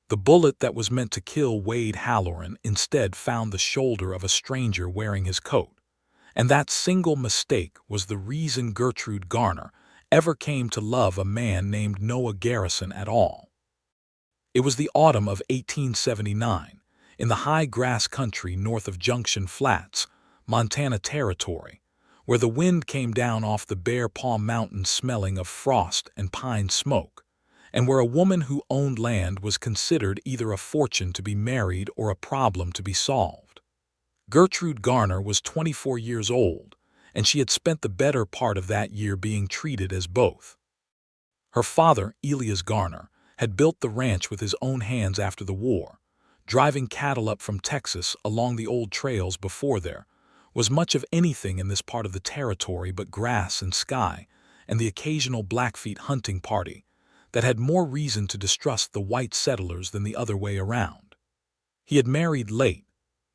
The bullet that was meant to kill Wade Halloran instead found the shoulder of a stranger wearing his coat. And that single mistake was the reason Gertrude Garner ever came to love a man named Noah Garrison at all. It was the autumn of 1879, in the high grass country north of Junction Flats, Montana Territory, where the wind came down off the Bear Paw Mountains smelling of frost and pine smoke, and where a woman who owned land was considered either a fortune to be married or a problem to be solved. Gertrude Garner was 24 years old, and she had spent the better part of that year being treated as both. Her father, Elias Garner, had built the ranch with his own hands after the war. Driving cattle up from Texas along the old trails before there was much of anything in this part of the territory but grass and sky and the occasional Blackfeet hunting party that had more reason to distrust the white settlers than the other way around. He had married late,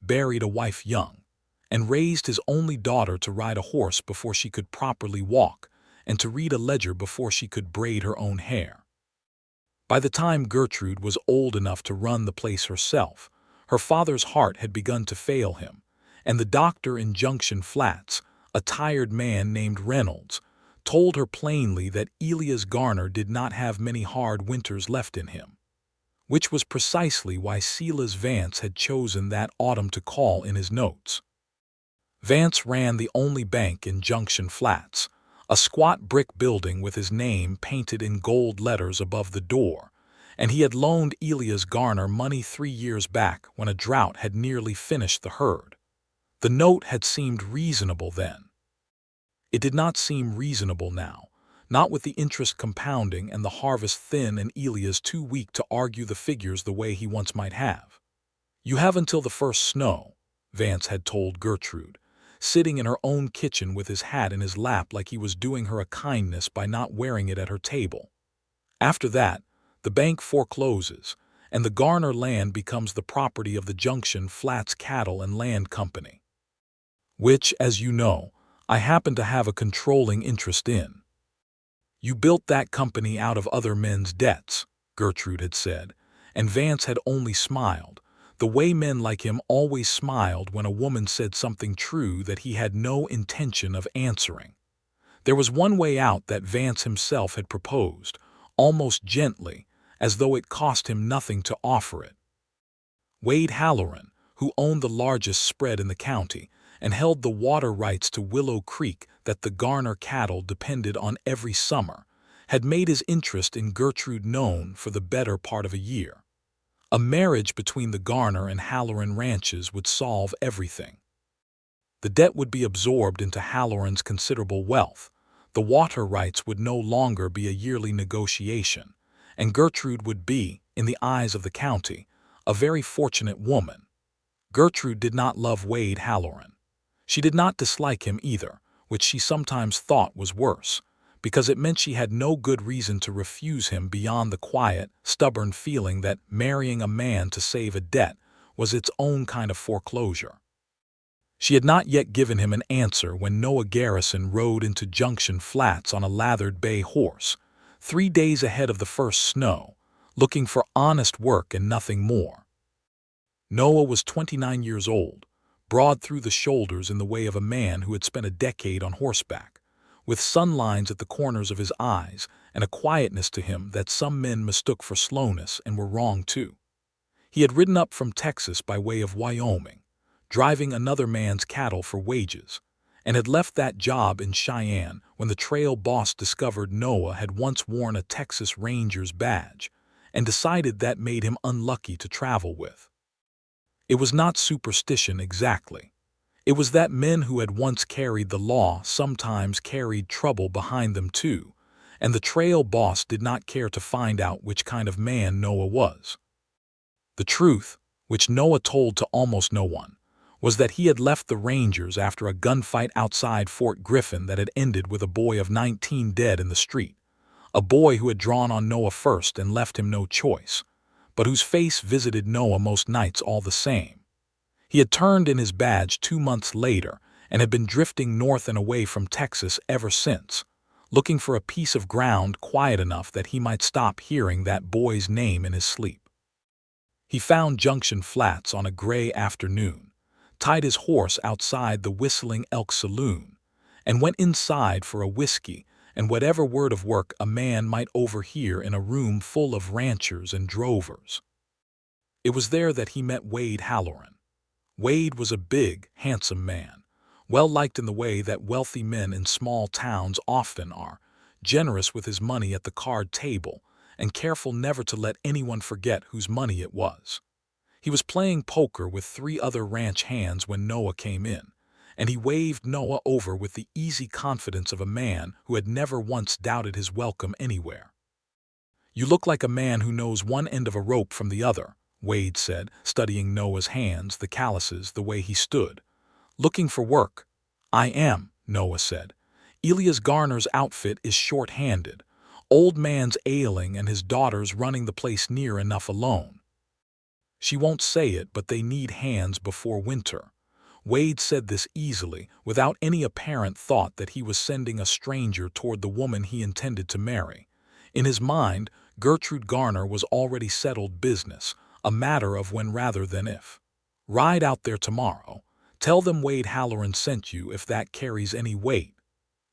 buried a wife young, and raised his only daughter to ride a horse before she could properly walk and to read a ledger before she could braid her own hair. By the time Gertrude was old enough to run the place herself, her father's heart had begun to fail him, and the doctor in Junction Flats, a tired man named Reynolds, told her plainly that Elias Garner did not have many hard winters left in him, which was precisely why Silas Vance had chosen that autumn to call in his notes. Vance ran the only bank in Junction Flats, a squat brick building with his name painted in gold letters above the door, and he had loaned Elias Garner money 3 years back when a drought had nearly finished the herd. The note had seemed reasonable then. It did not seem reasonable now, not with the interest compounding and the harvest thin and Elias too weak to argue the figures the way he once might have. "You have until the first snow," Vance had told Gertrude, sitting in her own kitchen with his hat in his lap like he was doing her a kindness by not wearing it at her table. "After that, the bank forecloses, and the Garner land becomes the property of the Junction Flats Cattle and Land Company, which, as you know, I happen to have a controlling interest in." "You built that company out of other men's debts," Gertrude had said, and Vance had only smiled, the way men like him always smiled when a woman said something true that he had no intention of answering. There was one way out that Vance himself had proposed, almost gently, as though it cost him nothing to offer it. Wade Halloran, who owned the largest spread in the county and held the water rights to Willow Creek that the Garner cattle depended on every summer, had made his interest in Gertrude known for the better part of a year. A marriage between the Garner and Halloran ranches would solve everything. The debt would be absorbed into Halloran's considerable wealth, the water rights would no longer be a yearly negotiation, and Gertrude would be, in the eyes of the county, a very fortunate woman. Gertrude did not love Wade Halloran. She did not dislike him either, which she sometimes thought was worse, because it meant she had no good reason to refuse him beyond the quiet, stubborn feeling that marrying a man to save a debt was its own kind of foreclosure. She had not yet given him an answer when Noah Garrison rode into Junction Flats on a lathered bay horse, 3 days ahead of the first snow, looking for honest work and nothing more. Noah was 29 years old, broad through the shoulders in the way of a man who had spent a decade on horseback, with sun lines at the corners of his eyes and a quietness to him that some men mistook for slowness and were wrong too. He had ridden up from Texas by way of Wyoming, driving another man's cattle for wages, and had left that job in Cheyenne when the trail boss discovered Noah had once worn a Texas Ranger's badge and decided that made him unlucky to travel with. It was not superstition exactly. It was that men who had once carried the law sometimes carried trouble behind them too, and the trail boss did not care to find out which kind of man Noah was. The truth, which Noah told to almost no one, was that he had left the Rangers after a gunfight outside Fort Griffin that had ended with a boy of 19 dead in the street, a boy who had drawn on Noah first and left him no choice, but whose face visited Noah most nights all the same. He had turned in his badge 2 months later and had been drifting north and away from Texas ever since, looking for a piece of ground quiet enough that he might stop hearing that boy's name in his sleep. He found Junction Flats on a gray afternoon, tied his horse outside the Whistling Elk Saloon, and went inside for a whiskey and whatever word of work a man might overhear in a room full of ranchers and drovers. It was there that he met Wade Halloran. Wade was a big, handsome man, well-liked in the way that wealthy men in small towns often are, generous with his money at the card table, and careful never to let anyone forget whose money it was. He was playing poker with 3 other ranch hands when Noah came in, and he waved Noah over with the easy confidence of a man who had never once doubted his welcome anywhere. "You look like a man who knows one end of a rope from the other," Wade said, studying Noah's hands, the calluses, the way he stood. "Looking for work?" "I am," Noah said. "Elias Garner's outfit is short-handed. Old man's ailing and his daughter's running the place near enough alone. She won't say it, but they need hands before winter." Wade said this easily, without any apparent thought that he was sending a stranger toward the woman he intended to marry. In his mind, Gertrude Garner was already settled business, a matter of when rather than if. "Ride out there tomorrow. Tell them Wade Halloran sent you if that carries any weight."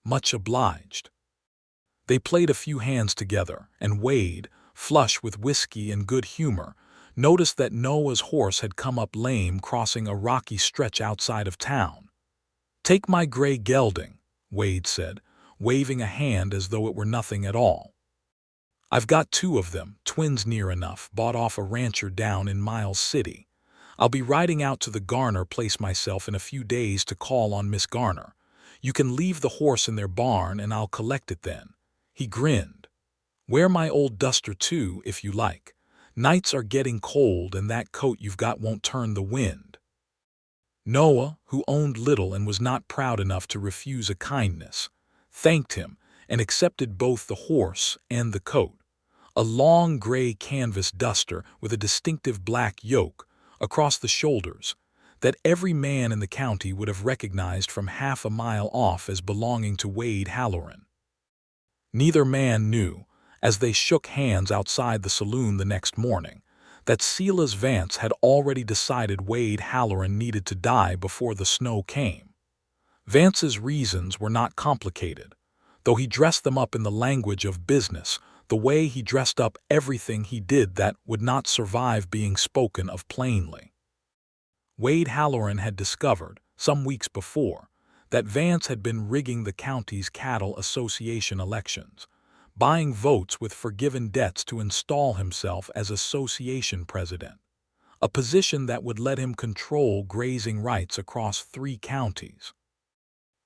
"Much obliged." They played a few hands together, and Wade, flush with whiskey and good humor, noticed that Noah's horse had come up lame crossing a rocky stretch outside of town. "Take my gray gelding," Wade said, waving a hand as though it were nothing at all. "I've got 2 of them, twins near enough, bought off a rancher down in Miles City. I'll be riding out to the Garner place myself in a few days to call on Miss Garner. You can leave the horse in their barn and I'll collect it then." He grinned. "Wear my old duster too, if you like. Nights are getting cold and that coat you've got won't turn the wind." Noah, who owned little and was not proud enough to refuse a kindness, thanked him and accepted both the horse and the coat. A long gray canvas duster with a distinctive black yoke across the shoulders that every man in the county would have recognized from half a mile off as belonging to Wade Halloran. Neither man knew, as they shook hands outside the saloon the next morning, that Silas Vance had already decided Wade Halloran needed to die before the snow came. Vance's reasons were not complicated, though he dressed them up in the language of business, the way he dressed up everything he did that would not survive being spoken of plainly. Wade Halloran had discovered, some weeks before, that Vance had been rigging the county's cattle association elections, buying votes with forgiven debts to install himself as association president, a position that would let him control grazing rights across 3 counties.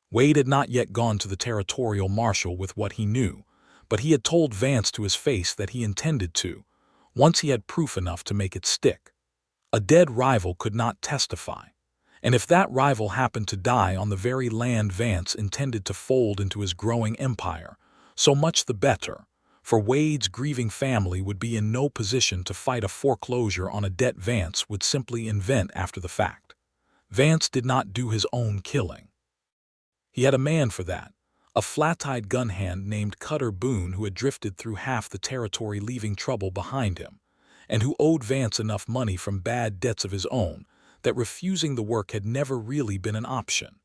Wade had not yet gone to the territorial marshal with what he knew, but he had told Vance to his face that he intended to, once he had proof enough to make it stick. A dead rival could not testify, and if that rival happened to die on the very land Vance intended to fold into his growing empire, so much the better, for Wade's grieving family would be in no position to fight a foreclosure on a debt Vance would simply invent after the fact. Vance did not do his own killing. He had a man for that, a flat-eyed gun hand named Cutter Boone who had drifted through half the territory leaving trouble behind him, and who owed Vance enough money from bad debts of his own that refusing the work had never really been an option.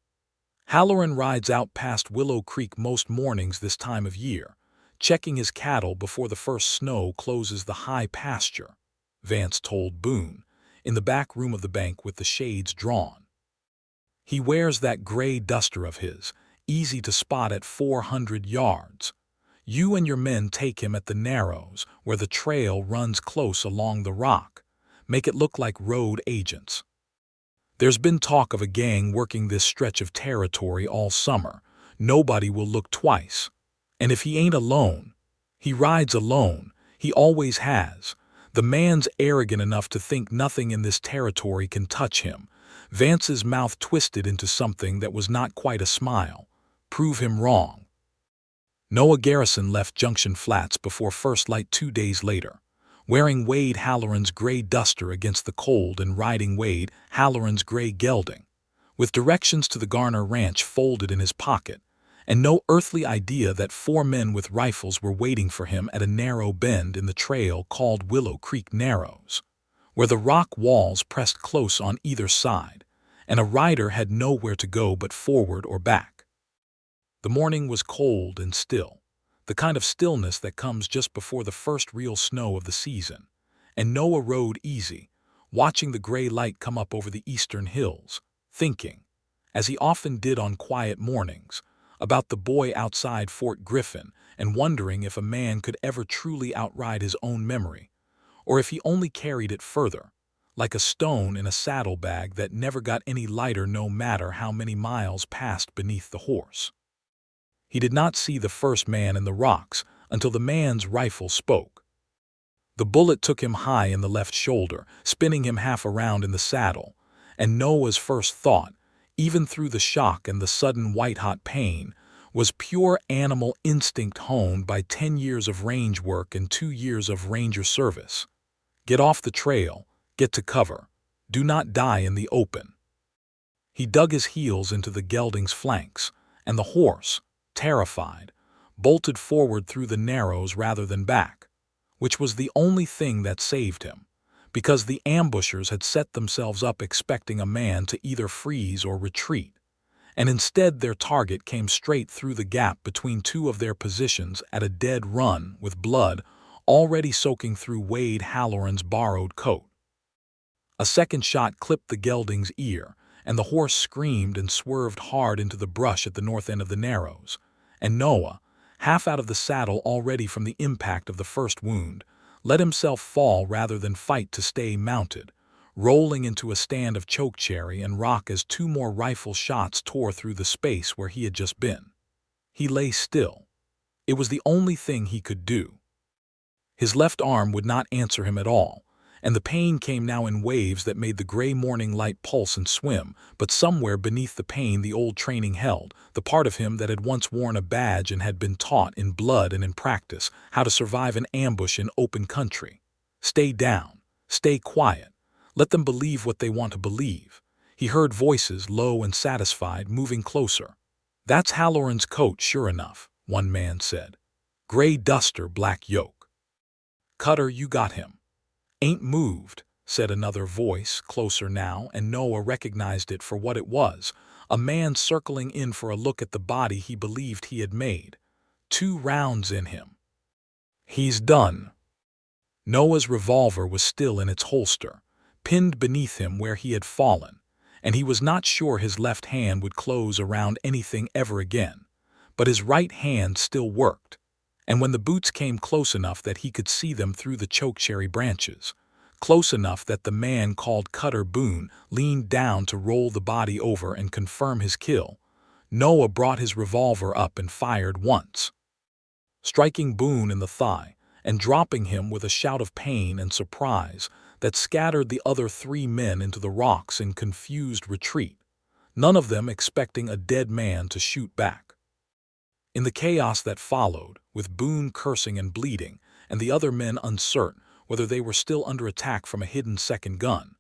Halloran rides out past Willow Creek most mornings this time of year, checking his cattle before the first snow closes the high pasture, Vance told Boone, in the back room of the bank with the shades drawn. "He wears that gray duster of his, easy to spot at 400 yards. You and your men take him at the Narrows, where the trail runs close along the rock. Make it look like road agents. There's been talk of a gang working this stretch of territory all summer. Nobody will look twice. And if he ain't alone, he rides alone. He always has. The man's arrogant enough to think nothing in this territory can touch him." Vance's mouth twisted into something that was not quite a smile. "Prove him wrong." Noah Garrison left Junction Flats before first light 2 days later, wearing Wade Halloran's gray duster against the cold and riding Wade Halloran's gray gelding, with directions to the Garner ranch folded in his pocket, and no earthly idea that 4 men with rifles were waiting for him at a narrow bend in the trail called Willow Creek Narrows, where the rock walls pressed close on either side, and a rider had nowhere to go but forward or back. The morning was cold and still, the kind of stillness that comes just before the first real snow of the season, and Noah rode easy, watching the gray light come up over the eastern hills, thinking, as he often did on quiet mornings, about the boy outside Fort Griffin and wondering if a man could ever truly outride his own memory, or if he only carried it further, like a stone in a saddlebag that never got any lighter no matter how many miles passed beneath the horse. He did not see the first man in the rocks until the man's rifle spoke. The bullet took him high in the left shoulder, spinning him half around in the saddle, and Noah's first thought, even through the shock and the sudden white-hot pain, was pure animal instinct honed by 10 years of range work and 2 years of ranger service. Get off the trail, get to cover, do not die in the open. He dug his heels into the gelding's flanks, and the horse, terrified, bolted forward through the narrows rather than back, which was the only thing that saved him, because the ambushers had set themselves up expecting a man to either freeze or retreat, and instead their target came straight through the gap between two of their positions at a dead run with blood already soaking through Wade Halloran's borrowed coat. A second shot clipped the gelding's ear, and the horse screamed and swerved hard into the brush at the north end of the narrows, and Noah, half out of the saddle already from the impact of the first wound, let himself fall rather than fight to stay mounted, rolling into a stand of chokecherry and rock as 2 more rifle shots tore through the space where he had just been. He lay still. It was the only thing he could do. His left arm would not answer him at all, and the pain came now in waves that made the gray morning light pulse and swim, but somewhere beneath the pain the old training held, the part of him that had once worn a badge and had been taught in blood and in practice how to survive an ambush in open country. Stay down, stay quiet, let them believe what they want to believe. He heard voices, low and satisfied, moving closer. That's Halloran's coat, sure enough, one man said. Gray duster, black yoke. Cutter, you got him. Ain't moved, said another voice, closer now, and Noah recognized it for what it was, a man circling in for a look at the body he believed he had made. 2 rounds in him. He's done. Noah's revolver was still in its holster, pinned beneath him where he had fallen, and he was not sure his left hand would close around anything ever again, but his right hand still worked. And when the boots came close enough that he could see them through the chokecherry branches, close enough that the man called Cutter Boone leaned down to roll the body over and confirm his kill, Noah brought his revolver up and fired once, striking Boone in the thigh and dropping him with a shout of pain and surprise that scattered the other 3 men into the rocks in confused retreat, none of them expecting a dead man to shoot back. In the chaos that followed, with Boone cursing and bleeding, and the other men uncertain whether they were still under attack from a hidden second gun,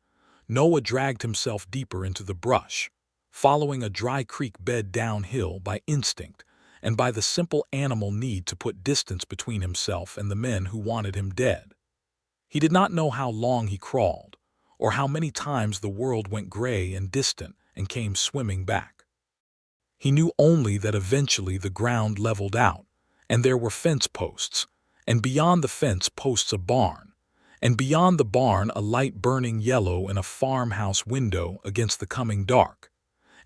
Noah dragged himself deeper into the brush, following a dry creek bed downhill by instinct and by the simple animal need to put distance between himself and the men who wanted him dead. He did not know how long he crawled, or how many times the world went gray and distant and came swimming back. He knew only that eventually the ground leveled out, and there were fence posts, and beyond the fence posts a barn, and beyond the barn a light burning yellow in a farmhouse window against the coming dark,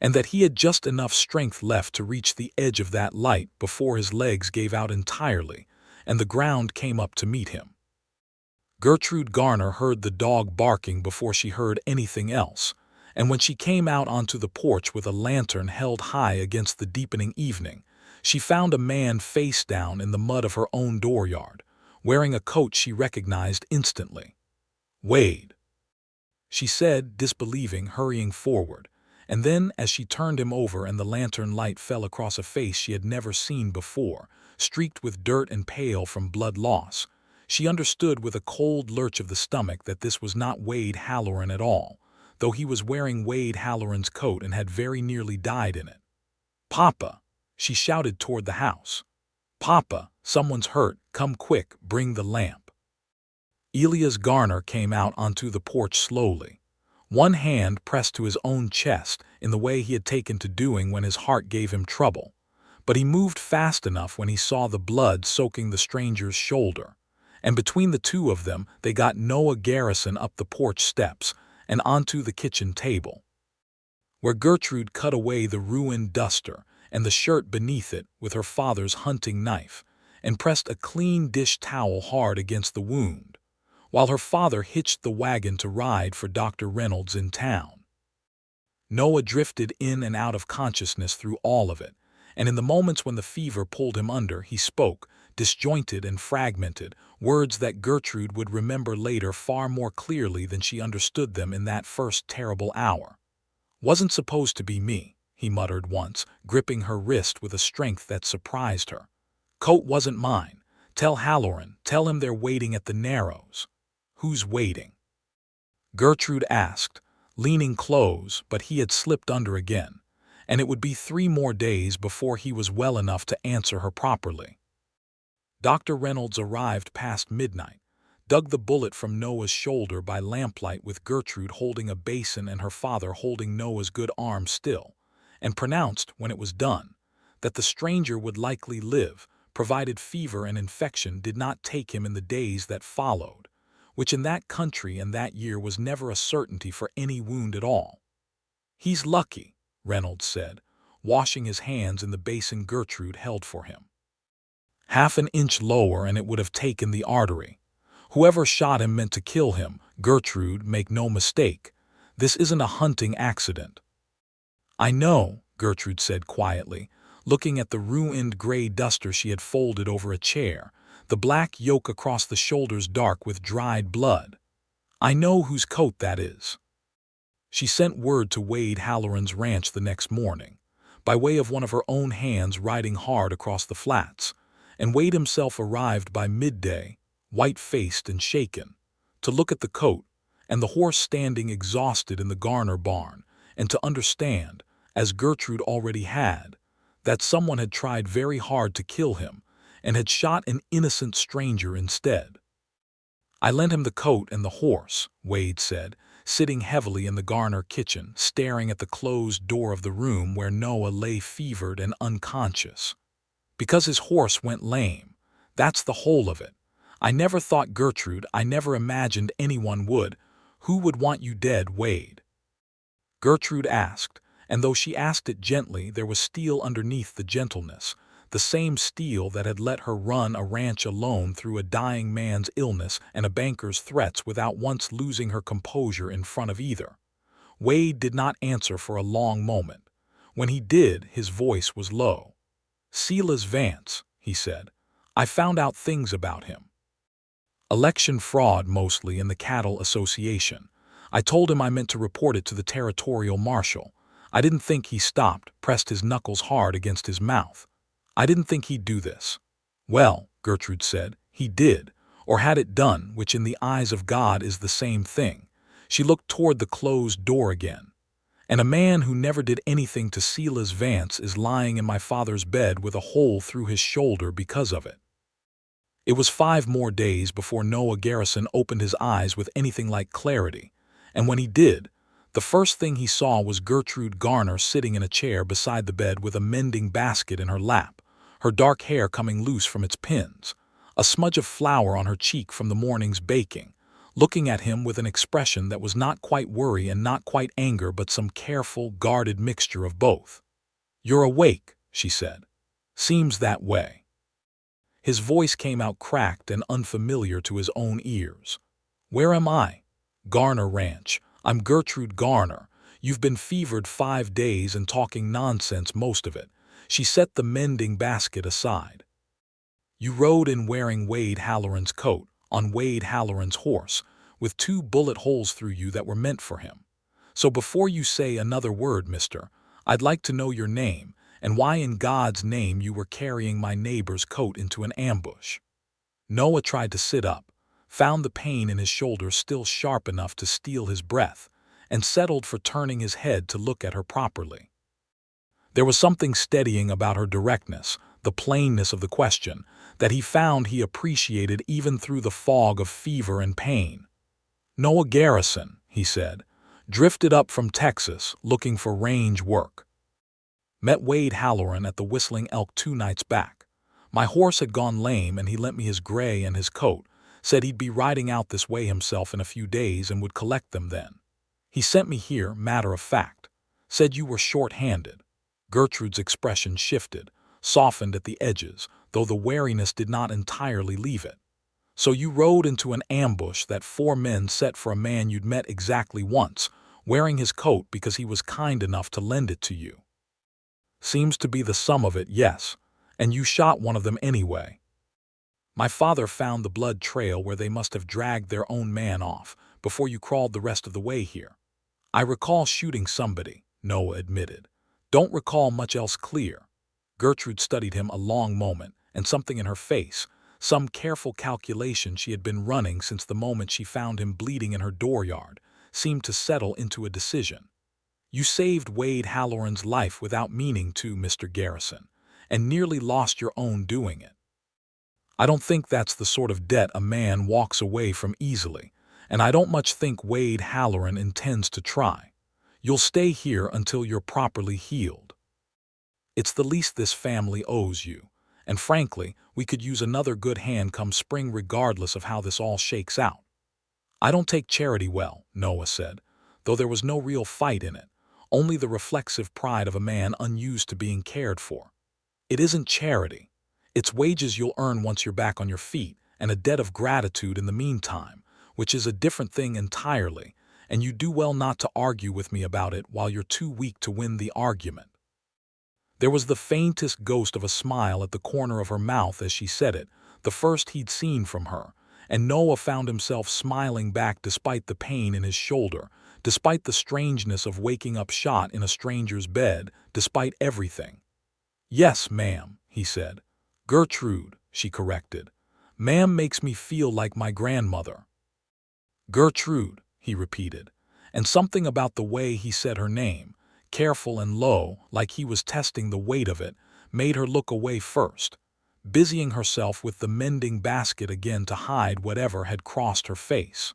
and that he had just enough strength left to reach the edge of that light before his legs gave out entirely and the ground came up to meet him. Gertrude Garner heard the dog barking before she heard anything else, and when she came out onto the porch with a lantern held high against the deepening evening, she found a man face down in the mud of her own dooryard, wearing a coat she recognized instantly. "Wade," she said, disbelieving, hurrying forward, and then as she turned him over and the lantern light fell across a face she had never seen before, streaked with dirt and pale from blood loss, she understood with a cold lurch of the stomach that this was not Wade Halloran at all, though he was wearing Wade Halloran's coat and had very nearly died in it. "Papa," she shouted toward the house. "Papa, someone's hurt, come quick, bring the lamp." Elias Garner came out onto the porch slowly, one hand pressed to his own chest in the way he had taken to doing when his heart gave him trouble. But he moved fast enough when he saw the blood soaking the stranger's shoulder, and between the two of them they got Noah Garrison up the porch steps and onto the kitchen table, where Gertrude cut away the ruined duster and the shirt beneath it with her father's hunting knife, and pressed a clean dish towel hard against the wound, while her father hitched the wagon to ride for Dr. Reynolds in town. Noah drifted in and out of consciousness through all of it, and in the moments when the fever pulled him under, he spoke, disjointed and fragmented, words that Gertrude would remember later far more clearly than she understood them in that first terrible hour. "Wasn't supposed to be me," he muttered once, gripping her wrist with a strength that surprised her. "Coat wasn't mine. Tell Halloran, tell him they're waiting at the Narrows." "Who's waiting?" Gertrude asked, leaning close, but he had slipped under again, and it would be 3 more days before he was well enough to answer her properly. Dr. Reynolds arrived past midnight, dug the bullet from Noah's shoulder by lamplight with Gertrude holding a basin and her father holding Noah's good arm still, and pronounced, when it was done, that the stranger would likely live, provided fever and infection did not take him in the days that followed, which in that country and that year was never a certainty for any wound at all. "He's lucky," Reynolds said, washing his hands in the basin Gertrude held for him. "Half an inch lower and it would have taken the artery. Whoever shot him meant to kill him, Gertrude, make no mistake. This isn't a hunting accident." "I know," Gertrude said quietly, looking at the ruined gray duster she had folded over a chair, the black yoke across the shoulders dark with dried blood. "I know whose coat that is." She sent word to Wade Halloran's ranch the next morning, by way of one of her own hands riding hard across the flats, and Wade himself arrived by midday, white-faced and shaken, to look at the coat and the horse standing exhausted in the Garner barn, and to understand, as Gertrude already had, that someone had tried very hard to kill him and had shot an innocent stranger instead. "I lent him the coat and the horse," Wade said, sitting heavily in the Garner kitchen, staring at the closed door of the room where Noah lay fevered and unconscious. "Because his horse went lame. That's the whole of it. I never thought, Gertrude, I never imagined anyone would. Who would want you dead, Wade?" Gertrude asked, and though she asked it gently, there was steel underneath the gentleness, the same steel that had let her run a ranch alone through a dying man's illness and a banker's threats without once losing her composure in front of either. Wade did not answer for a long moment. When he did, his voice was low. "Silas Vance," he said. "I found out things about him. Election fraud mostly in the Cattle Association. I told him I meant to report it to the territorial marshal. I didn't think," he stopped, pressed his knuckles hard against his mouth. "I didn't think he'd do this." "Well," Gertrude said, "he did, or had it done, which in the eyes of God is the same thing." She looked toward the closed door again. "And a man who never did anything to Silas Vance is lying in my father's bed with a hole through his shoulder because of it." It was 5 more days before Noah Garrison opened his eyes with anything like clarity, and when he did, the first thing he saw was Gertrude Garner sitting in a chair beside the bed with a mending basket in her lap, her dark hair coming loose from its pins, a smudge of flour on her cheek from the morning's baking, looking at him with an expression that was not quite worry and not quite anger but some careful, guarded mixture of both. "You're awake," she said. "Seems that way." His voice came out cracked and unfamiliar to his own ears. "Where am I?" "Garner Ranch. I'm Gertrude Garner. You've been fevered 5 days and talking nonsense most of it." She set the mending basket aside. "You rode in wearing Wade Halloran's coat, on Wade Halloran's horse, with 2 bullet holes through you that were meant for him. So before you say another word, mister, I'd like to know your name, and why in God's name you were carrying my neighbor's coat into an ambush." Noah tried to sit up, found the pain in his shoulder still sharp enough to steal his breath, and settled for turning his head to look at her properly. There was something steadying about her directness, the plainness of the question, that he found he appreciated even through the fog of fever and pain. "Noah Garrison," he said, "drifted up from Texas looking for range work. Met Wade Halloran at the Whistling Elk 2 nights back. My horse had gone lame and he lent me his gray and his coat, said he'd be riding out this way himself in a few days and would collect them then. He sent me here, matter of fact. Said you were short-handed." Gertrude's expression shifted, softened at the edges, though the wariness did not entirely leave it. "So you rode into an ambush that 4 men set for a man you'd met exactly once, wearing his coat because he was kind enough to lend it to you." "Seems to be the sum of it, yes. And you shot one of them anyway." "My father found the blood trail where they must have dragged their own man off before you crawled the rest of the way here." "I recall shooting somebody," Noah admitted. "Don't recall much else clear." Gertrude studied him a long moment, and something in her face, some careful calculation she had been running since the moment she found him bleeding in her dooryard, seemed to settle into a decision. "You saved Wade Halloran's life without meaning to, Mr. Garrison, and nearly lost your own doing it. I don't think that's the sort of debt a man walks away from easily, and I don't much think Wade Halloran intends to try. You'll stay here until you're properly healed. It's the least this family owes you, and frankly, we could use another good hand come spring regardless of how this all shakes out." "I don't take charity well," Noah said, though there was no real fight in it, only the reflexive pride of a man unused to being cared for. "It isn't charity. It's wages you'll earn once you're back on your feet, and a debt of gratitude in the meantime, which is a different thing entirely, and you do well not to argue with me about it while you're too weak to win the argument." There was the faintest ghost of a smile at the corner of her mouth as she said it, the first he'd seen from her, and Noah found himself smiling back despite the pain in his shoulder, despite the strangeness of waking up shot in a stranger's bed, despite everything. "Yes, ma'am," he said. "Gertrude," she corrected. "Ma'am makes me feel like my grandmother." "Gertrude," he repeated, and something about the way he said her name, careful and low, like he was testing the weight of it, made her look away first, busying herself with the mending basket again to hide whatever had crossed her face.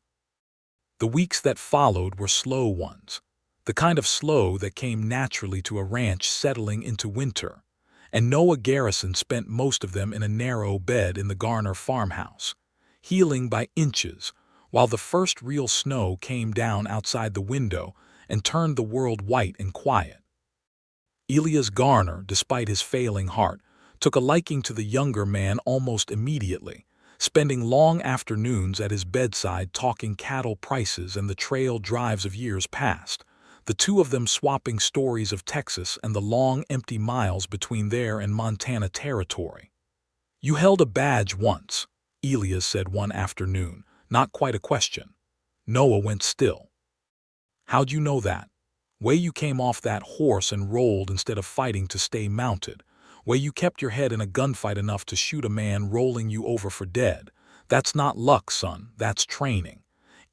The weeks that followed were slow ones, the kind of slow that came naturally to a ranch settling into winter, and Noah Garrison spent most of them in a narrow bed in the Garner farmhouse, healing by inches, while the first real snow came down outside the window and turned the world white and quiet. Elias Garner, despite his failing heart, took a liking to the younger man almost immediately, spending long afternoons at his bedside talking cattle prices and the trail drives of years past, the two of them swapping stories of Texas and the long empty miles between there and Montana territory. "You held a badge once," Elias said one afternoon, not quite a question. Noah went still. "How'd you know that? Way you came off that horse and rolled instead of fighting to stay mounted. Way you kept your head in a gunfight enough to shoot a man rolling you over for dead. That's not luck, son, that's training."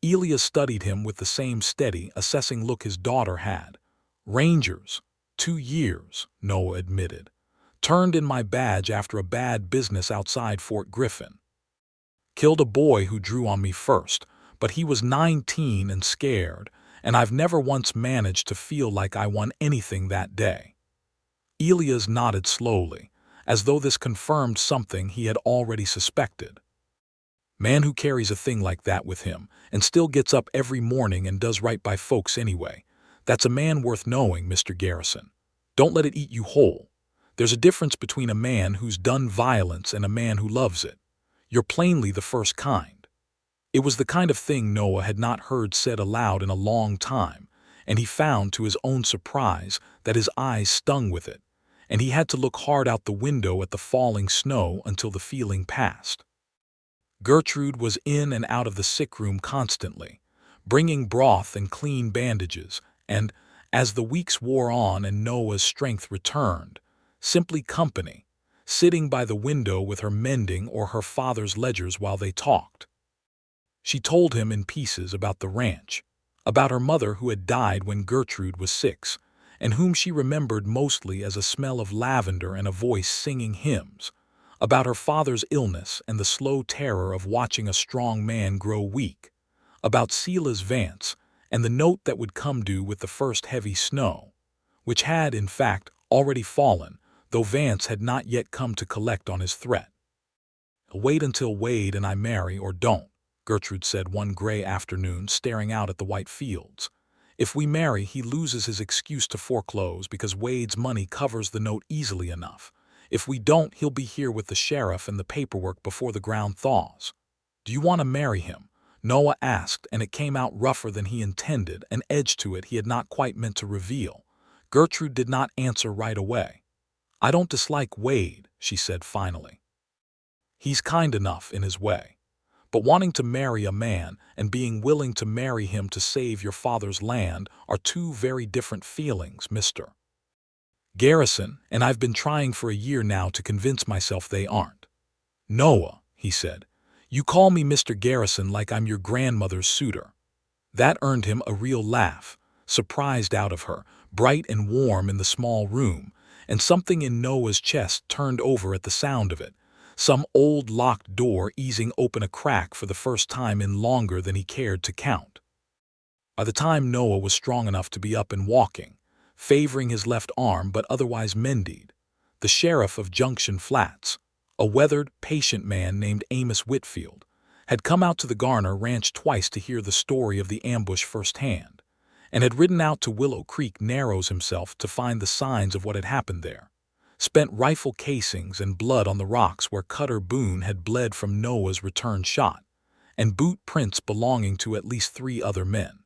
Elias studied him with the same steady, assessing look his daughter had. "Rangers. 2 years, Noah admitted. Turned in my badge after a bad business outside Fort Griffin. Killed a boy who drew on me first, but he was 19 and scared, and I've never once managed to feel like I won anything that day." Elias nodded slowly, as though this confirmed something he had already suspected. "Man who carries a thing like that with him and still gets up every morning and does right by folks anyway, that's a man worth knowing, Mr. Garrison. Don't let it eat you whole. There's a difference between a man who's done violence and a man who loves it. You're plainly the first kind." It was the kind of thing Noah had not heard said aloud in a long time, and he found to his own surprise that his eyes stung with it, and he had to look hard out the window at the falling snow until the feeling passed. Gertrude was in and out of the sick room constantly, bringing broth and clean bandages, and, as the weeks wore on and Noah's strength returned, simply company, sitting by the window with her mending or her father's ledgers while they talked. She told him in pieces about the ranch, about her mother who had died when Gertrude was 6, and whom she remembered mostly as a smell of lavender and a voice singing hymns, about her father's illness and the slow terror of watching a strong man grow weak, about Silas Vance and the note that would come due with the first heavy snow, which had, in fact, already fallen, though Vance had not yet come to collect on his threat. "Wait until Wade and I marry or don't," Gertrude said one gray afternoon, staring out at the white fields. "If we marry, he loses his excuse to foreclose because Wade's money covers the note easily enough. If we don't, he'll be here with the sheriff and the paperwork before the ground thaws." "Do you want to marry him?" Noah asked, and it came out rougher than he intended, an edge to it he had not quite meant to reveal. Gertrude did not answer right away. "I don't dislike Wade," she said finally. "He's kind enough in his way. But wanting to marry a man and being willing to marry him to save your father's land are two very different feelings, Mr. Garrison, and I've been trying for a year now to convince myself they aren't." "Noah," he said, "you call me Mr. Garrison like I'm your grandmother's suitor." That earned him a real laugh, surprised out of her, bright and warm in the small room, and something in Noah's chest turned over at the sound of it, some old locked door easing open a crack for the first time in longer than he cared to count. By the time Noah was strong enough to be up and walking, favoring his left arm but otherwise mended, the sheriff of Junction Flats, a weathered, patient man named Amos Whitfield, had come out to the Garner ranch twice to hear the story of the ambush firsthand, and had ridden out to Willow Creek Narrows himself to find the signs of what had happened there, spent rifle casings and blood on the rocks where Cutter Boone had bled from Noah's return shot, and boot prints belonging to at least 3 other men.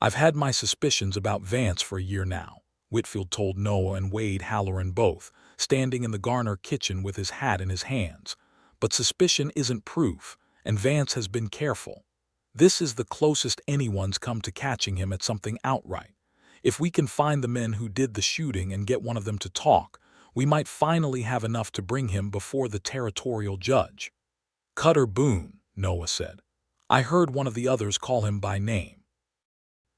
"I've had my suspicions about Vance for a year now," Whitfield told Noah and Wade Halloran both, standing in the Garner kitchen with his hat in his hands. "But suspicion isn't proof, and Vance has been careful. This is the closest anyone's come to catching him at something outright. If we can find the men who did the shooting and get one of them to talk, we might finally have enough to bring him before the territorial judge." "Cutter Boone," Noah said. "I heard one of the others call him by name.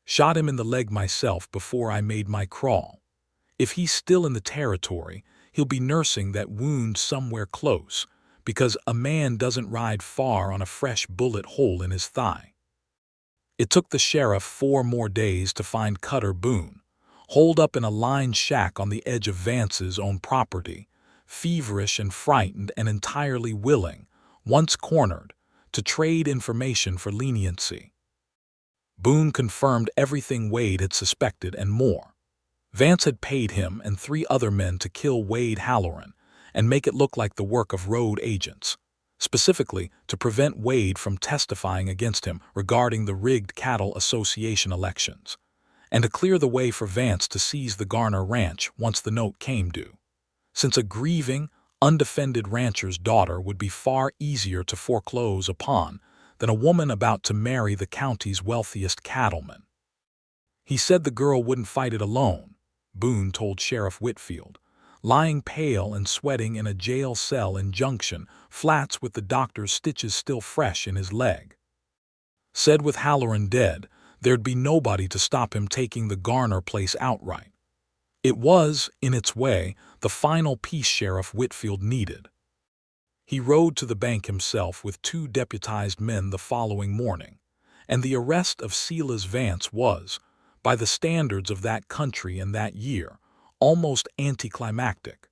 Shot him in the leg myself before I made my crawl. If he's still in the territory, he'll be nursing that wound somewhere close, because a man doesn't ride far on a fresh bullet hole in his thigh." It took the sheriff 4 more days to find Cutter Boone, holed up in a lined shack on the edge of Vance's own property, feverish and frightened and entirely willing, once cornered, to trade information for leniency. Boone confirmed everything Wade had suspected and more. Vance had paid him and 3 other men to kill Wade Halloran and make it look like the work of road agents, specifically to prevent Wade from testifying against him regarding the rigged Cattle Association elections, and to clear the way for Vance to seize the Garner ranch once the note came due, since a grieving, undefended rancher's daughter would be far easier to foreclose upon than a woman about to marry the county's wealthiest cattleman. "He said the girl wouldn't fight it alone," Boone told Sheriff Whitfield, lying pale and sweating in a jail cell in Junction Flats with the doctor's stitches still fresh in his leg. "Said with Halloran dead, there'd be nobody to stop him taking the Garner place outright." It was, in its way, the final piece Sheriff Whitfield needed. He rode to the bank himself with 2 deputized men the following morning, and the arrest of Silas Vance was, by the standards of that country and that year, almost anticlimactic.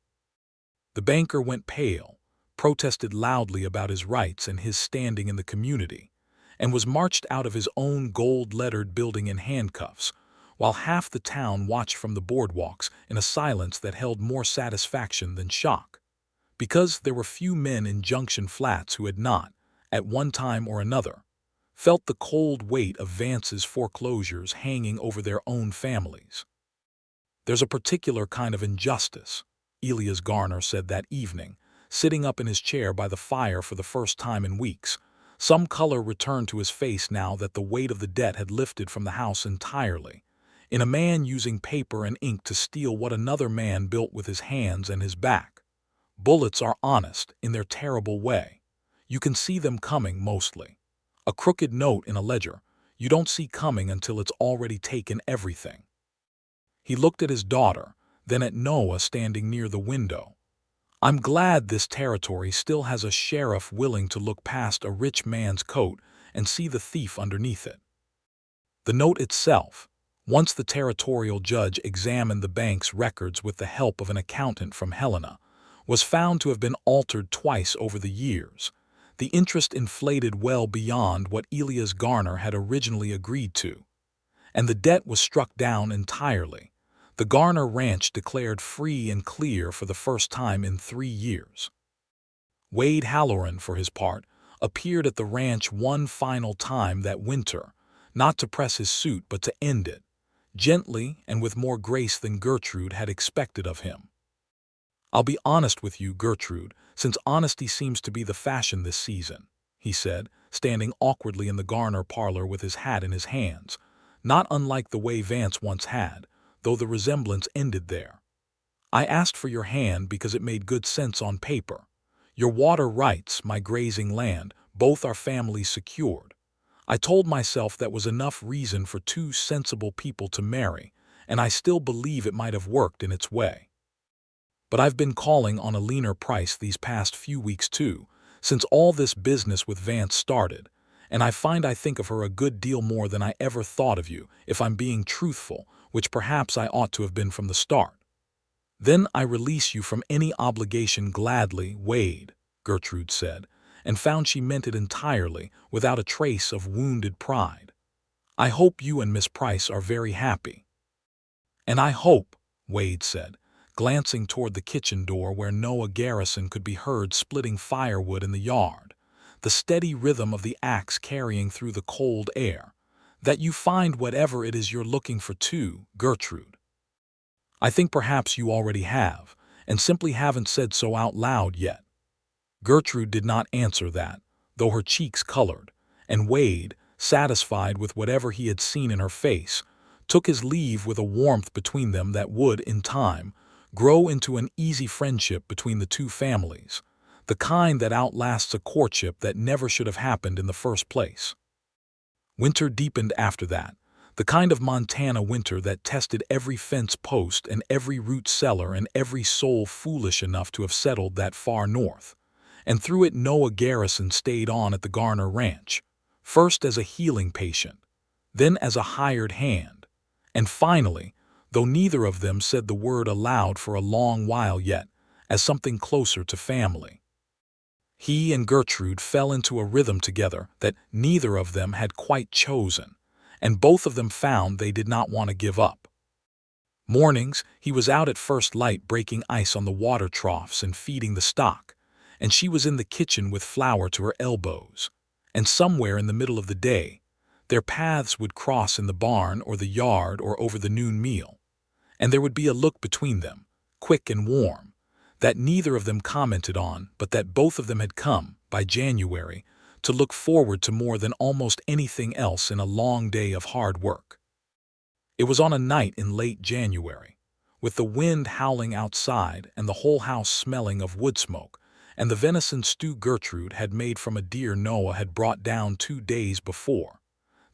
The banker went pale, protested loudly about his rights and his standing in the community, and was marched out of his own gold-lettered building in handcuffs, while half the town watched from the boardwalks in a silence that held more satisfaction than shock, because there were few men in Junction Flats who had not, at one time or another, felt the cold weight of Vance's foreclosures hanging over their own families. "There's a particular kind of injustice," Elias Garner said that evening, sitting up in his chair by the fire for the first time in weeks, some color returned to his face now that the weight of the debt had lifted from the house entirely, in a man using paper and ink to steal what another man built with his hands and his back. Bullets are honest in their terrible way. You can see them coming mostly. A crooked note in a ledger you don't see coming until it's already taken everything. He looked at his daughter, then at Noah standing near the window. "I'm glad this territory still has a sheriff willing to look past a rich man's coat and see the thief underneath it." The note itself, once the territorial judge examined the bank's records with the help of an accountant from Helena, was found to have been altered twice over the years. The interest inflated well beyond what Elias Garner had originally agreed to, and the debt was struck down entirely. The Garner ranch declared free and clear for the first time in 3 years. Wade Halloran, for his part, appeared at the ranch one final time that winter, not to press his suit but to end it, gently and with more grace than Gertrude had expected of him. "I'll be honest with you, Gertrude, since honesty seems to be the fashion this season," he said, standing awkwardly in the Garner parlor with his hat in his hands, not unlike the way Vance once had, though the resemblance ended there. "I asked for your hand because it made good sense on paper. Your water rights, my grazing land, both our families secured. I told myself that was enough reason for two sensible people to marry, and I still believe it might have worked in its way. But I've been calling on a leaner price these past few weeks too, since all this business with Vance started, and I find I think of her a good deal more than I ever thought of you, if I'm being truthful, which perhaps I ought to have been from the start." "Then I release you from any obligation gladly, Wade," Gertrude said, and found she meant it entirely, without a trace of wounded pride. "I hope you and Miss Price are very happy." "And I hope," Wade said, glancing toward the kitchen door where Noah Garrison could be heard splitting firewood in the yard, the steady rhythm of the axe carrying through the cold air, "that you find whatever it is you're looking for too, Gertrude. I think perhaps you already have, and simply haven't said so out loud yet." Gertrude did not answer that, though her cheeks colored, and Wade, satisfied with whatever he had seen in her face, took his leave with a warmth between them that would, in time, grow into an easy friendship between the two families, the kind that outlasts a courtship that never should have happened in the first place. Winter deepened after that, the kind of Montana winter that tested every fence post and every root cellar and every soul foolish enough to have settled that far north. And through it Noah Garrison stayed on at the Garner ranch, first as a healing patient, then as a hired hand, and finally, though neither of them said the word aloud for a long while yet, as something closer to family. He and Gertrude fell into a rhythm together that neither of them had quite chosen, and both of them found they did not want to give up. Mornings, he was out at first light breaking ice on the water troughs and feeding the stock, and she was in the kitchen with flour to her elbows, and somewhere in the middle of the day, their paths would cross in the barn or the yard or over the noon meal, and there would be a look between them, quick and warm, that neither of them commented on, but that both of them had come, by January, to look forward to more than almost anything else in a long day of hard work. It was on a night in late January, with the wind howling outside and the whole house smelling of wood smoke, and the venison stew Gertrude had made from a deer Noah had brought down 2 days before,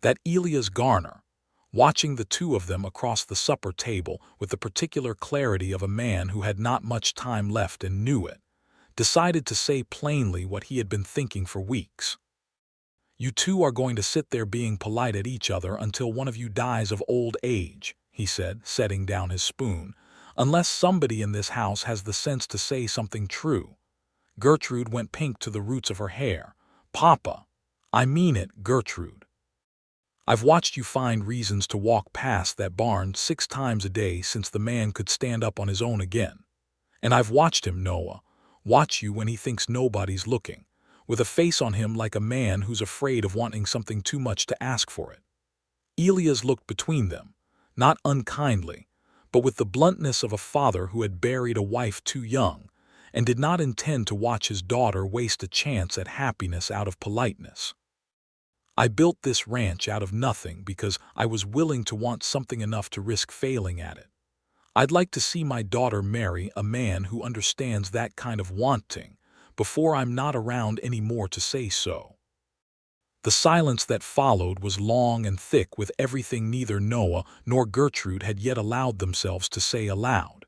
that Elias Garner, watching the two of them across the supper table with the particular clarity of a man who had not much time left and knew it, decided to say plainly what he had been thinking for weeks. "You two are going to sit there being polite at each other until one of you dies of old age," he said, setting down his spoon, "unless somebody in this house has the sense to say something true." Gertrude went pink to the roots of her hair. "Papa, I mean it, Gertrude. I've watched you find reasons to walk past that barn 6 times a day since the man could stand up on his own again. And I've watched him, Noah, watch you when he thinks nobody's looking, with a face on him like a man who's afraid of wanting something too much to ask for it." Elias looked between them, not unkindly, but with the bluntness of a father who had buried a wife too young, and did not intend to watch his daughter waste a chance at happiness out of politeness. "I built this ranch out of nothing because I was willing to want something enough to risk failing at it. I'd like to see my daughter marry a man who understands that kind of wanting before I'm not around any more to say so." The silence that followed was long and thick with everything neither Noah nor Gertrude had yet allowed themselves to say aloud.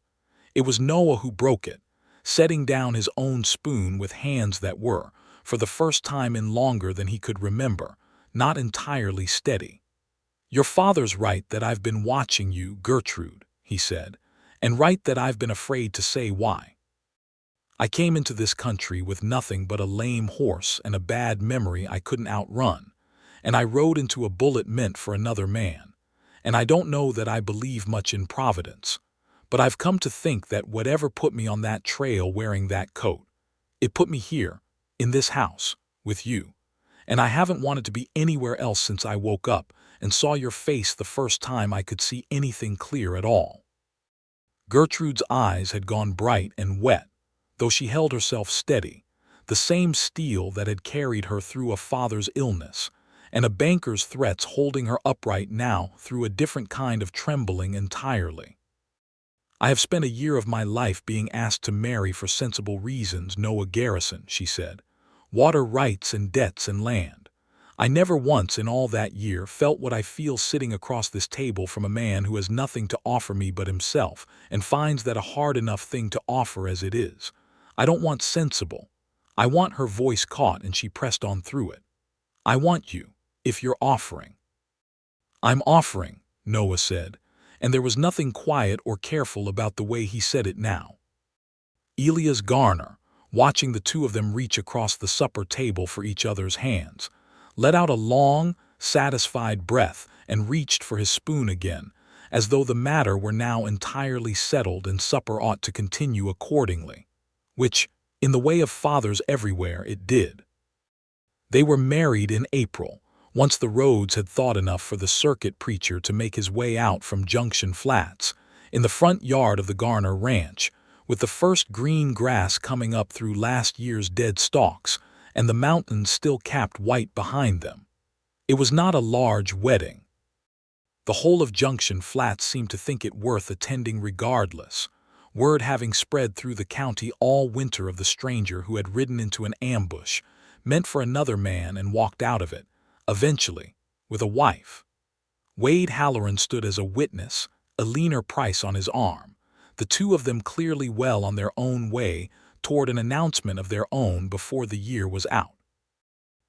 It was Noah who broke it, setting down his own spoon with hands that were, for the first time in longer than he could remember, not entirely steady. "Your father's right that I've been watching you, Gertrude," he said, "and right that I've been afraid to say why. I came into this country with nothing but a lame horse and a bad memory I couldn't outrun, and I rode into a bullet meant for another man, and I don't know that I believe much in Providence, but I've come to think that whatever put me on that trail wearing that coat, it put me here, in this house, with you, and I haven't wanted to be anywhere else since I woke up and saw your face the first time I could see anything clear at all." Gertrude's eyes had gone bright and wet, though she held herself steady, the same steel that had carried her through a father's illness, and a banker's threats holding her upright now through a different kind of trembling entirely. "I have spent a year of my life being asked to marry for sensible reasons, Noah Garrison," she said. "Water rights and debts and land. I never once in all that year felt what I feel sitting across this table from a man who has nothing to offer me but himself and finds that a hard enough thing to offer as it is. I don't want sensible. I want," her voice caught and she pressed on through it. "I want you, if you're offering." "I'm offering," Noah said, and there was nothing quiet or careful about the way he said it now. Elias Garner, watching the two of them reach across the supper table for each other's hands, let out a long, satisfied breath and reached for his spoon again, as though the matter were now entirely settled and supper ought to continue accordingly, which, in the way of fathers everywhere, it did. They were married in April, once the roads had thawed enough for the circuit preacher to make his way out from Junction Flats, in the front yard of the Garner Ranch, with the first green grass coming up through last year's dead stalks, and the mountains still capped white behind them. It was not a large wedding. The whole of Junction Flats seemed to think it worth attending regardless, word having spread through the county all winter of the stranger who had ridden into an ambush, meant for another man and walked out of it, eventually, with a wife. Wade Halloran stood as a witness, a leaner Price on his arm, the two of them clearly well on their own way toward an announcement of their own before the year was out.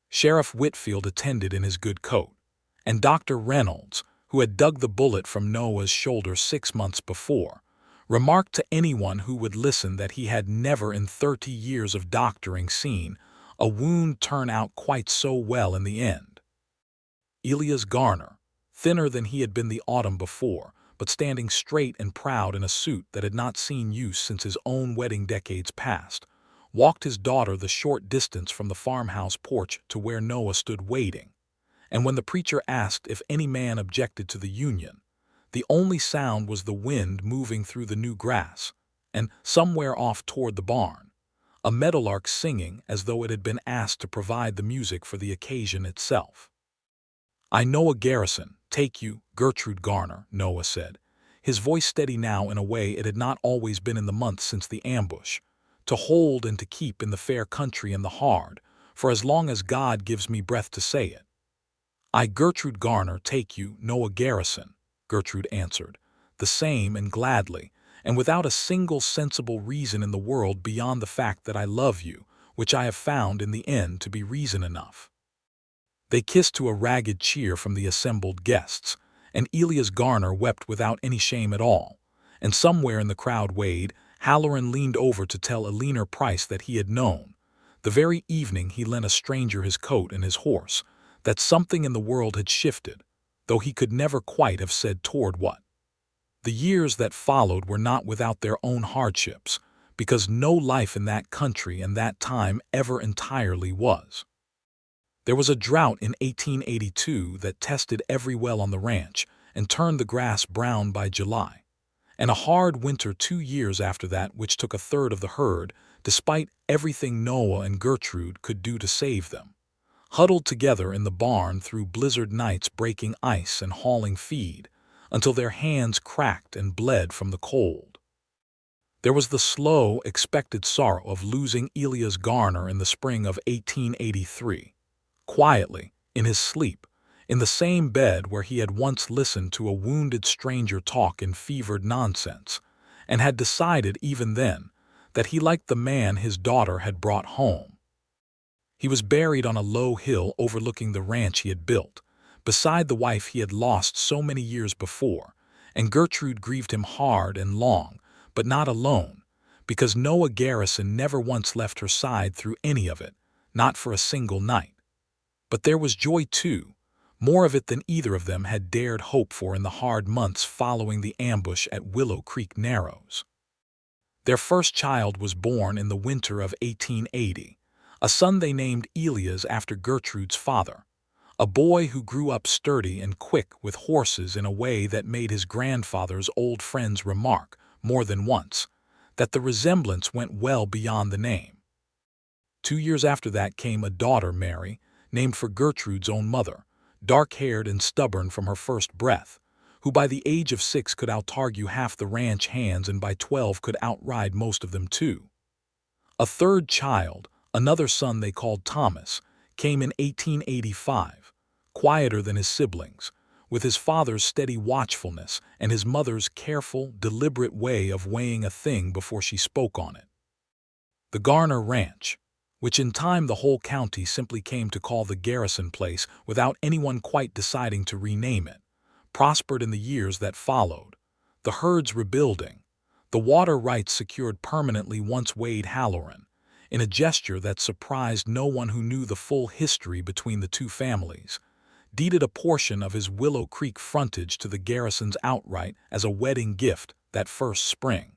Sheriff Whitfield attended in his good coat, and Dr. Reynolds, who had dug the bullet from Noah's shoulder 6 months before, remarked to anyone who would listen that he had never in 30 years of doctoring seen a wound turn out quite so well in the end. Elias Garner, thinner than he had been the autumn before, but standing straight and proud in a suit that had not seen use since his own wedding decades past, walked his daughter the short distance from the farmhouse porch to where Noah stood waiting, and when the preacher asked if any man objected to the union, the only sound was the wind moving through the new grass, and somewhere off toward the barn, a meadowlark singing as though it had been asked to provide the music for the occasion itself. "I, Noah Garrison, take you, Gertrude Garner," Noah said, his voice steady now in a way it had not always been in the months since the ambush, "to hold and to keep in the fair country and the hard, for as long as God gives me breath to say it." "I, Gertrude Garner, take you, Noah Garrison," Gertrude answered, the same and gladly, and without a single sensible reason in the world beyond the fact that I love you, which I have found in the end to be reason enough. They kissed to a ragged cheer from the assembled guests, and Elias Garner wept without any shame at all, and somewhere in the crowd Wade Halloran leaned over to tell a leaner Price that he had known, the very evening he lent a stranger his coat and his horse, that something in the world had shifted, though he could never quite have said toward what. The years that followed were not without their own hardships, because no life in that country and that time ever entirely was. There was a drought in 1882 that tested every well on the ranch and turned the grass brown by July, and a hard winter 2 years after that which took a third of the herd, despite everything Noah and Gertrude could do to save them, huddled together in the barn through blizzard nights breaking ice and hauling feed, until their hands cracked and bled from the cold. There was the slow, expected sorrow of losing Elias Garner in the spring of 1883, quietly, in his sleep, in the same bed where he had once listened to a wounded stranger talk in fevered nonsense, and had decided even then that he liked the man his daughter had brought home. He was buried on a low hill overlooking the ranch he had built, beside the wife he had lost so many years before, and Gertrude grieved him hard and long, but not alone, because Noah Garrison never once left her side through any of it, not for a single night. But there was joy too, more of it than either of them had dared hope for in the hard months following the ambush at Willow Creek Narrows. Their first child was born in the winter of 1880, a son they named Elias after Gertrude's father, a boy who grew up sturdy and quick with horses in a way that made his grandfather's old friends remark, more than once, that the resemblance went well beyond the name. 2 years after that came a daughter, Mary, named for Gertrude's own mother, dark-haired and stubborn from her first breath, who by the age of 6 could out-argue half the ranch hands and by 12 could outride most of them too. A third child, another son they called Thomas, came in 1885, quieter than his siblings, with his father's steady watchfulness and his mother's careful, deliberate way of weighing a thing before she spoke on it. The Garner Ranch, which in time the whole county simply came to call the Garrison place without anyone quite deciding to rename it, prospered in the years that followed, the herds rebuilding, the water rights secured permanently once Wade Halloran, in a gesture that surprised no one who knew the full history between the two families, deeded a portion of his Willow Creek frontage to the Garrisons outright as a wedding gift that first spring,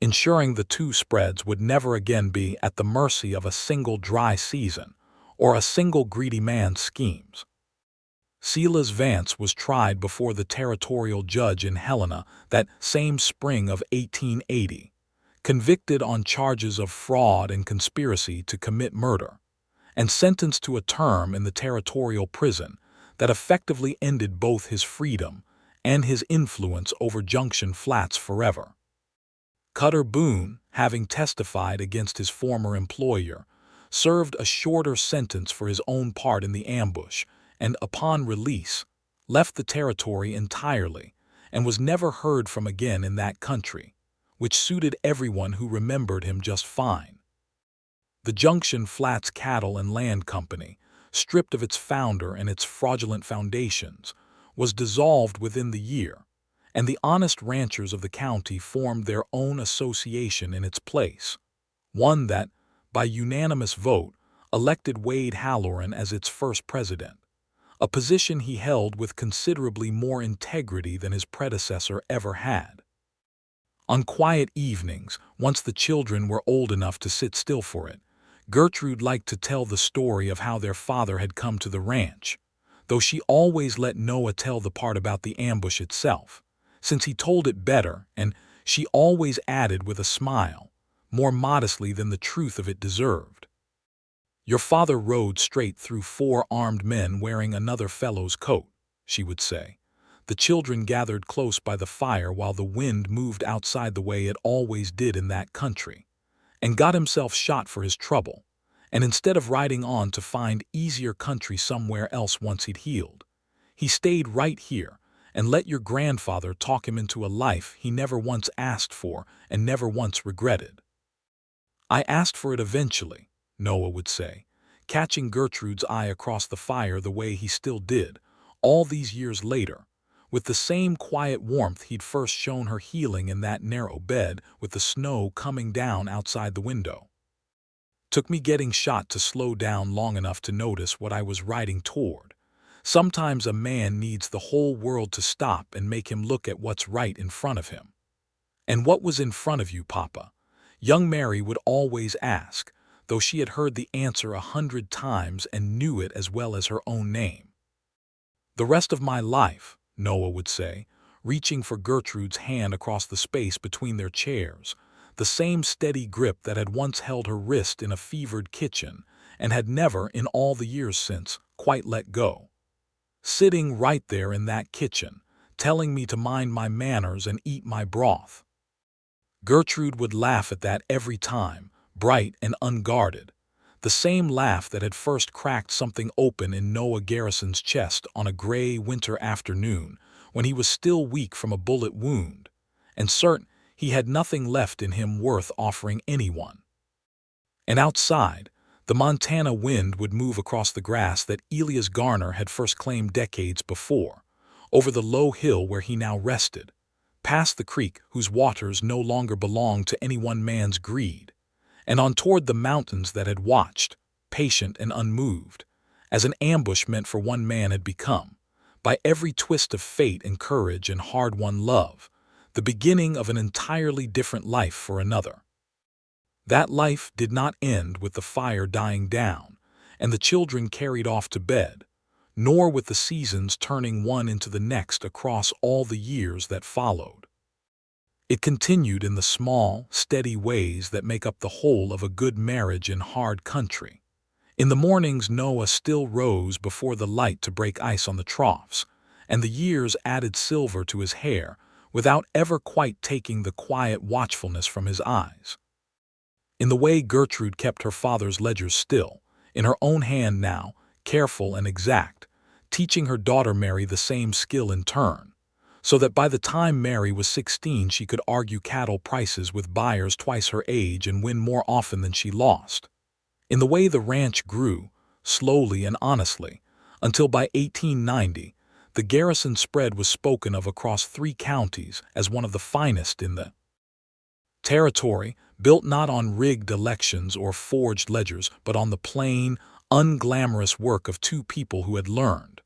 ensuring the two spreads would never again be at the mercy of a single dry season or a single greedy man's schemes. Silas Vance was tried before the territorial judge in Helena that same spring of 1880, convicted on charges of fraud and conspiracy to commit murder, and sentenced to a term in the territorial prison that effectively ended both his freedom and his influence over Junction Flats forever. Cutter Boone, having testified against his former employer, served a shorter sentence for his own part in the ambush and, upon release, left the territory entirely and was never heard from again in that country, which suited everyone who remembered him just fine. The Junction Flats Cattle and Land Company, stripped of its founder and its fraudulent foundations, was dissolved within the year, and the honest ranchers of the county formed their own association in its place, one that, by unanimous vote, elected Wade Halloran as its first president, a position he held with considerably more integrity than his predecessor ever had. On quiet evenings, once the children were old enough to sit still for it, Gertrude liked to tell the story of how their father had come to the ranch, though she always let Noah tell the part about the ambush itself, since he told it better, and she always added with a smile, more modestly than the truth of it deserved. "Your father rode straight through 4 armed men wearing another fellow's coat," she would say. The children gathered close by the fire while the wind moved outside the way it always did in that country, and got himself shot for his trouble, and instead of riding on to find easier country somewhere else once he'd healed, he stayed right here and let your grandfather talk him into a life he never once asked for and never once regretted. "I asked for it eventually," Noah would say, catching Gertrude's eye across the fire the way he still did, all these years later, with the same quiet warmth he'd first shown her healing in that narrow bed with the snow coming down outside the window. "Took me getting shot to slow down long enough to notice what I was riding toward. Sometimes a man needs the whole world to stop and make him look at what's right in front of him." "And what was in front of you, Papa?" young Mary would always ask, though she had heard the answer 100 times and knew it as well as her own name. "The rest of my life," Noah would say, reaching for Gertrude's hand across the space between their chairs, the same steady grip that had once held her wrist in a fevered kitchen and had never, in all the years since, quite let go. "Sitting right there in that kitchen, telling me to mind my manners and eat my broth." Gertrude would laugh at that every time, bright and unguarded, The same laugh that had first cracked something open in Noah Garrison's chest on a gray winter afternoon when he was still weak from a bullet wound, and certain he had nothing left in him worth offering anyone. And outside, the Montana wind would move across the grass that Elias Garner had first claimed decades before, over the low hill where he now rested, past the creek whose waters no longer belonged to any one man's greed, and on toward the mountains that had watched, patient and unmoved, as an ambush meant for one man had become, by every twist of fate and courage and hard-won love, the beginning of an entirely different life for another. That life did not end with the fire dying down and the children carried off to bed, nor with the seasons turning one into the next across all the years that followed. It continued in the small, steady ways that make up the whole of a good marriage in hard country. In the mornings Noah still rose before the light to break ice on the troughs, and the years added silver to his hair without ever quite taking the quiet watchfulness from his eyes. In the way Gertrude kept her father's ledgers still, in her own hand now, careful and exact, teaching her daughter Mary the same skill in turn, so that by the time Mary was 16 she could argue cattle prices with buyers twice her age and win more often than she lost. In the way the ranch grew, slowly and honestly, until by 1890, the Garrison spread was spoken of across 3 counties as one of the finest in the territory, built not on rigged elections or forged ledgers, but on the plain, unglamorous work of 2 people who had learned,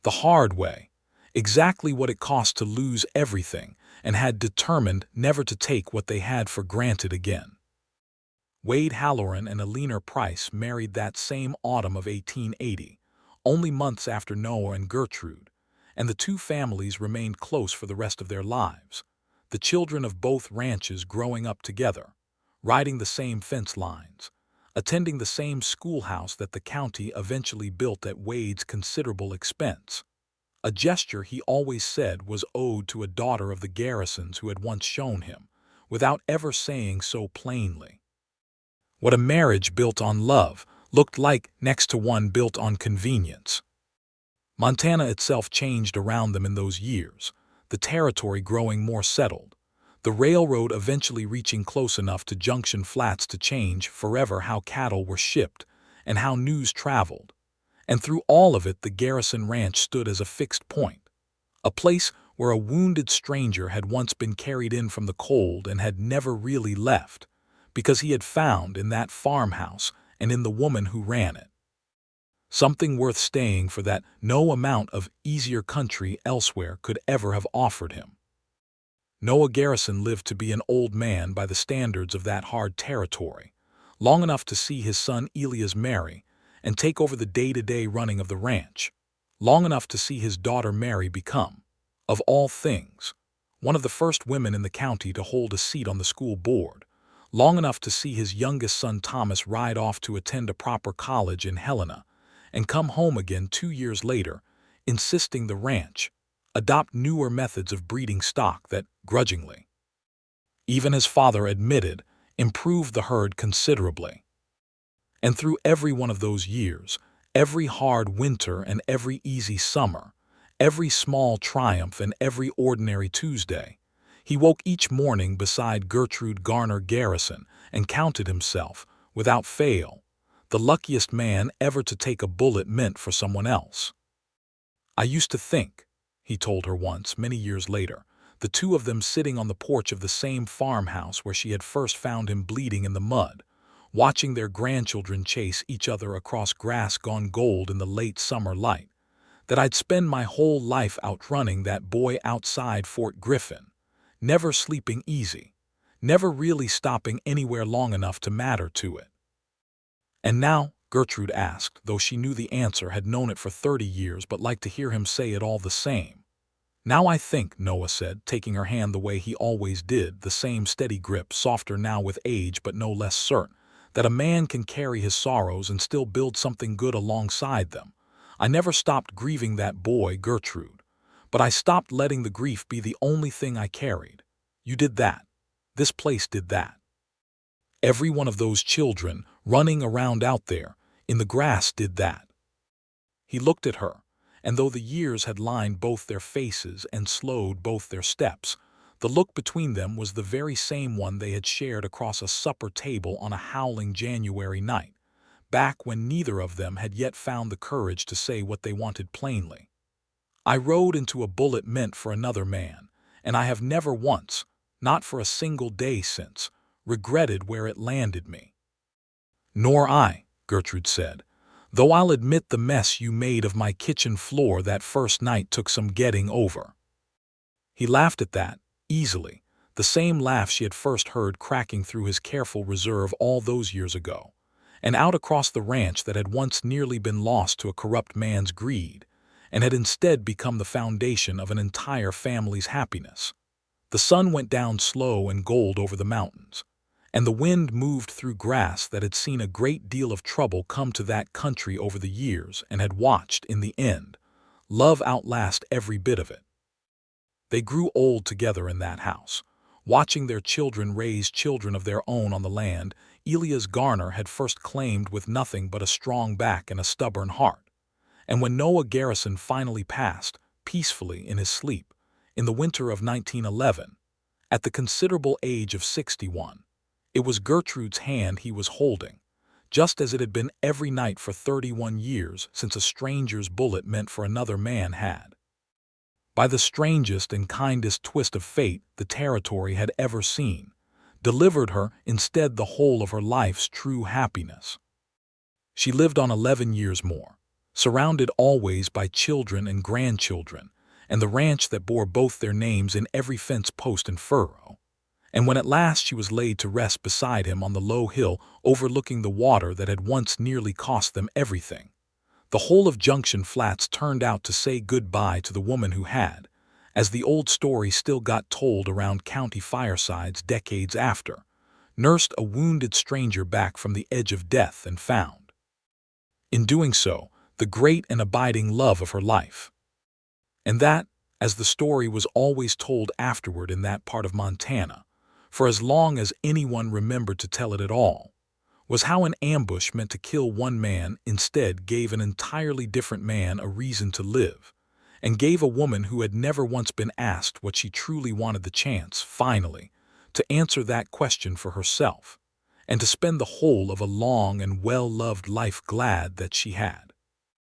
the hard way, exactly what it cost to lose everything and had determined never to take what they had for granted again. Wade Halloran and Alina Price married that same autumn of 1880, only months after Noah and Gertrude, and the 2 families remained close for the rest of their lives, the children of both ranches growing up together, riding the same fence lines, attending the same schoolhouse that the county eventually built at Wade's considerable expense, a gesture he always said was owed to a daughter of the Garrisons who had once shown him, without ever saying so plainly, what a marriage built on love looked like next to one built on convenience. Montana itself changed around them in those years, the territory growing more settled, the railroad eventually reaching close enough to Junction Flats to change forever how cattle were shipped and how news traveled. And through all of it the Garrison Ranch stood as a fixed point, a place where a wounded stranger had once been carried in from the cold and had never really left, because he had found in that farmhouse and in the woman who ran it something worth staying for that no amount of easier country elsewhere could ever have offered him. Noah Garrison lived to be an old man by the standards of that hard territory, long enough to see his son Elias marry and take over the day-to-day running of the ranch, long enough to see his daughter Mary become, of all things, one of the first women in the county to hold a seat on the school board, long enough to see his youngest son Thomas ride off to attend a proper college in Helena, and come home again 2 years later, insisting the ranch adopt newer methods of breeding stock that, grudgingly, even his father admitted, improved the herd considerably. And through every one of those years, every hard winter and every easy summer, every small triumph and every ordinary Tuesday, he woke each morning beside Gertrude Garner Garrison and counted himself, without fail, the luckiest man ever to take a bullet meant for someone else. I used to think, he told her once, many years later, the 2 of them sitting on the porch of the same farmhouse where she had first found him bleeding in the mud, watching their grandchildren chase each other across grass gone gold in the late summer light, that I'd spend my whole life outrunning that boy outside Fort Griffin, never sleeping easy, never really stopping anywhere long enough to matter to it. And now, Gertrude asked, though she knew the answer, had known it for 30 years but liked to hear him say it all the same. Now I think, Noah said, taking her hand the way he always did, the same steady grip, softer now with age but no less certain, that a man can carry his sorrows and still build something good alongside them. I never stopped grieving that boy, Gertrude, but I stopped letting the grief be the only thing I carried. You did that. This place did that. Every one of those children running around out there, in the grass did that. He looked at her, and though the years had lined both their faces and slowed both their steps, the look between them was the very same one they had shared across a supper table on a howling January night, back when neither of them had yet found the courage to say what they wanted plainly. I rode into a bullet meant for another man, and I have never once, not for a single day since, regretted where it landed me. Nor I, Gertrude said, though I'll admit the mess you made of my kitchen floor that first night took some getting over. He laughed at that, easily, the same laugh she had first heard cracking through his careful reserve all those years ago, and out across the ranch that had once nearly been lost to a corrupt man's greed, and had instead become the foundation of an entire family's happiness. The sun went down slow and gold over the mountains, and the wind moved through grass that had seen a great deal of trouble come to that country over the years and had watched, in the end, love outlast every bit of it. They grew old together in that house, watching their children raise children of their own on the land Elias Garner had first claimed with nothing but a strong back and a stubborn heart. And when Noah Garrison finally passed, peacefully in his sleep, in the winter of 1911, at the considerable age of 61, it was Gertrude's hand he was holding, just as it had been every night for 31 years since a stranger's bullet meant for another man had. By the strangest and kindest twist of fate the territory had ever seen, delivered her instead the whole of her life's true happiness. She lived on 11 years more, surrounded always by children and grandchildren, and the ranch that bore both their names in every fence post and furrow. And when at last she was laid to rest beside him on the low hill overlooking the water that had once nearly cost them everything, the whole of Junction Flats turned out to say goodbye to the woman who had, as the old story still got told around county firesides decades after, nursed a wounded stranger back from the edge of death and found, in doing so, the great and abiding love of her life. And that, as the story was always told afterward in that part of Montana, for as long as anyone remembered to tell it at all, was how an ambush meant to kill one man instead gave an entirely different man a reason to live, and gave a woman who had never once been asked what she truly wanted the chance, finally, to answer that question for herself, and to spend the whole of a long and well-loved life glad that she had.